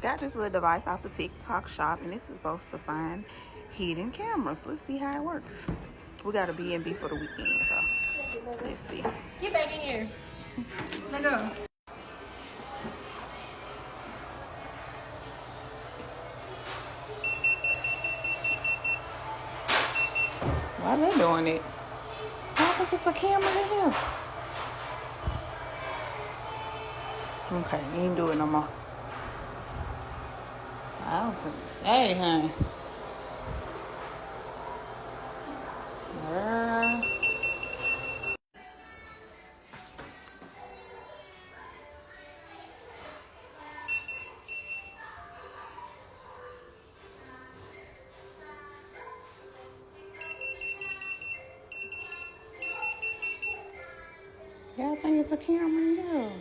got this little device off the TikTok shop, and this is supposed to find hidden cameras. Let's see how it works. We got a B&B for the weekend, so let's see. Get back in here. Let go. Why are they doing it? I don't think it's a camera in here. Okay, you ain't do it no more. I was gonna say, honey. Girl. Yeah, I think it's a camera in here.